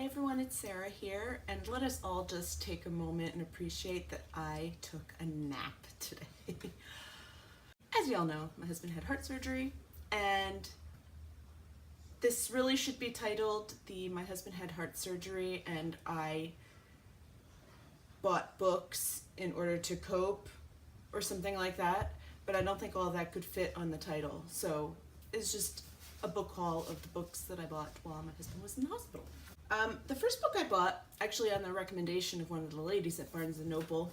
everyone, it's Sarah here, and let us all just take a moment and appreciate that I took a nap today. As y'all know, my husband had heart surgery, and this really should be titled My Husband Had Heart Surgery and I Bought Books in Order to Cope, or something like that, but I don't think all of that could fit on the title, so it's just a book haul of the books that I bought while my husband was in the hospital. The first book I bought, actually on the recommendation of one of the ladies at Barnes & Noble,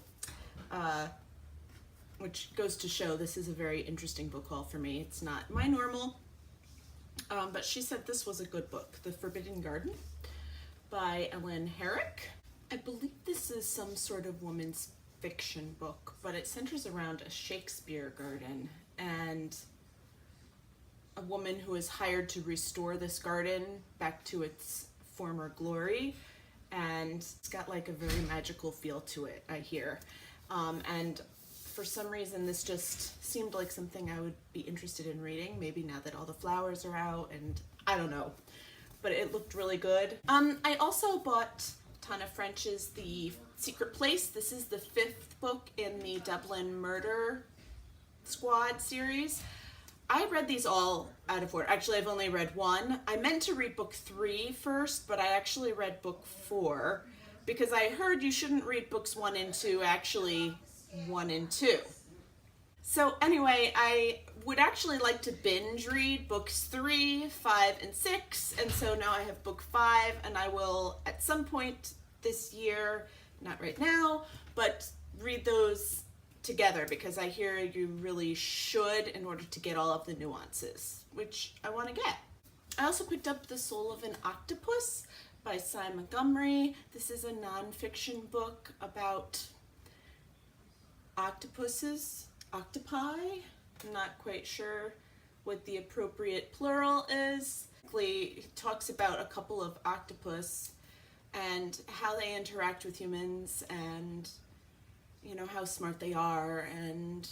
which goes to show this is a very interesting book haul for me. It's not my normal, but she said this was a good book, The Forbidden Garden by Ellen Herrick. I believe this is some sort of woman's fiction book, but it centers around a Shakespeare garden and a woman who is hired to restore this garden back to its former glory, and it's got like a very magical feel to it, I hear. And for some reason this just seemed like something I would be interested in reading, maybe now that all the flowers are out, and I don't know, but it looked really good. I also bought Tana French's The Secret Place. This is the 5th book in the Dublin Murder Squad series. I read these all out of order. Actually, I've only read one. I meant to read book 3 first, but I actually read book 4 because I heard you shouldn't read books 1 and 2, actually 1 and 2. So anyway, I would actually like to binge read books 3, 5, and 6, and so now I have book 5, and I will at some point this year, not right now, but read those together because I hear you really should in order to get all of the nuances, which I want to get. I also picked up The Soul of an Octopus by Cy Montgomery. This is a nonfiction book about octopuses, octopi. I'm not quite sure what the appropriate plural is. It talks about a couple of octopus and how they interact with humans and you know how smart they are, and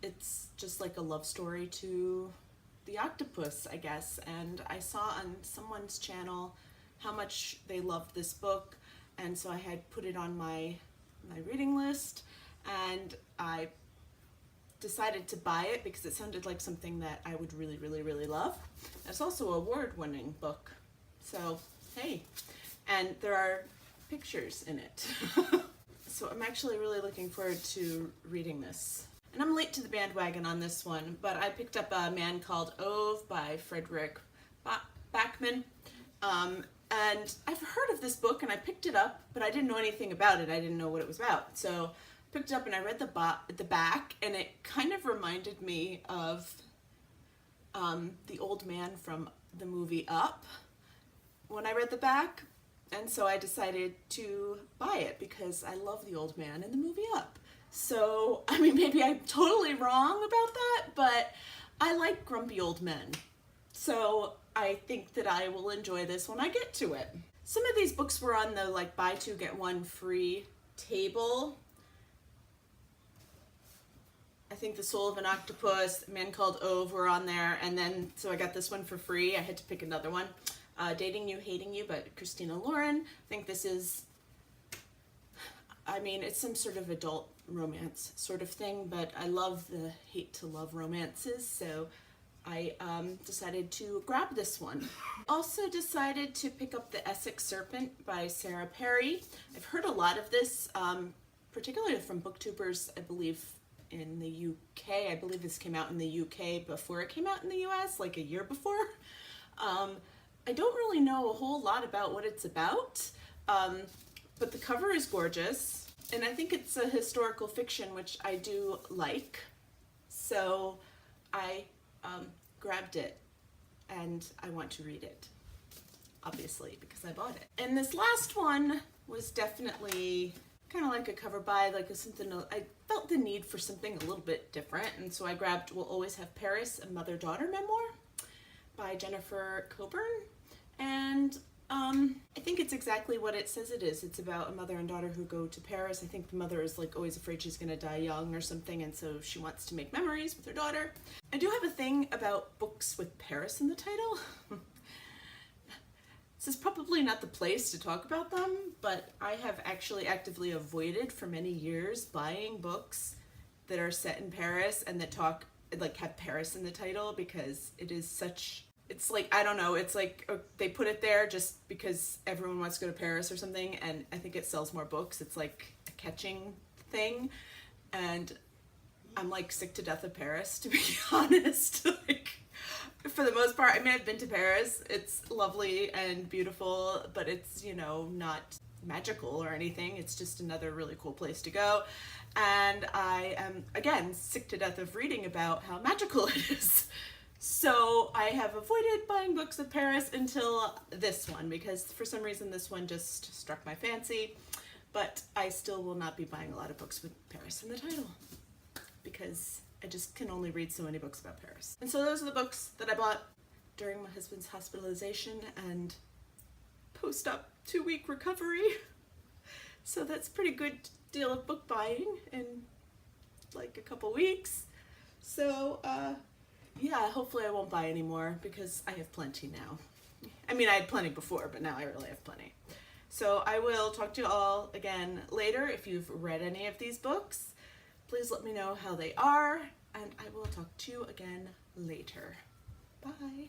it's just like a love story to the octopus, I guess. And I saw on someone's channel how much they loved this book, and so I had put it on my reading list, and I decided to buy it because it sounded like something that I would really love. It's also an award-winning book, so hey, and there are pictures in it. So I'm actually really looking forward to reading this. And I'm late to the bandwagon on this one, but I picked up A Man Called Ove by Frederick Backman. And I've heard of this book and I picked it up, but I didn't know anything about it. I didn't know what it was about. So I picked it up and I read the back, and it kind of reminded me of the old man from the movie Up when I read the back. And so I decided to buy it because I love the old man in the movie Up. So, I mean, maybe I'm totally wrong about that, but I like grumpy old men. So I think that I will enjoy this when I get to it. Some of these books were on the like buy 2 get 1 free table. I think The Soul of an Octopus, A Man Called Ove were on there, and then so I got this one for free. I had to pick another one. Dating You, Hating You by Christina Lauren. I think this is, I mean, it's some sort of adult romance sort of thing, but I love the hate to love romances, so I decided to grab this one. Also decided to pick up The Essex Serpent by Sarah Perry. I've heard a lot of this, particularly from booktubers, I believe, in the UK. I believe this came out in the UK before it came out in the US, like a year before. I don't really know a whole lot about what it's about, but the cover is gorgeous, and I think it's a historical fiction, which I do like, so I grabbed it, and I want to read it, obviously, because I bought it. And this last one was definitely kind of like a cover buy, like something, I felt the need for something a little bit different, and so I grabbed We'll Always Have Paris, a mother-daughter memoir by Jennifer Coburn. And I think it's exactly what it says it is. It's about a mother and daughter who go to Paris. I think the mother is like always afraid she's gonna die young or something, and so she wants to make memories with her daughter. I do have a thing about books with Paris in the title. This is probably not the place to talk about them, but I have actually actively avoided for many years buying books that are set in Paris and that talk, like, have Paris in the title, because it is such, it's like, I don't know, it's like they put it there just because everyone wants to go to Paris or something, and I think it sells more books. It's like a catching thing, and I'm like sick to death of Paris, to be honest. Like, for the most part, I mean, I've been to Paris. It's lovely and beautiful, but it's, you know, not magical or anything. It's just another really cool place to go. And I am, again, sick to death of reading about how magical it is. So I have avoided buying books of Paris until this one, because for some reason this one just struck my fancy. But I still will not be buying a lot of books with Paris in the title, because I just can only read so many books about Paris. And so those are the books that I bought during my husband's hospitalization and post-op 2-week recovery. So that's a pretty good deal of book buying in like a couple weeks. So yeah, hopefully I won't buy any more, because I have plenty now. I mean, I had plenty before, but now I really have plenty. So I will talk to you all again later. If you've read any of these books, please let me know how they are, and I will talk to you again later. Bye.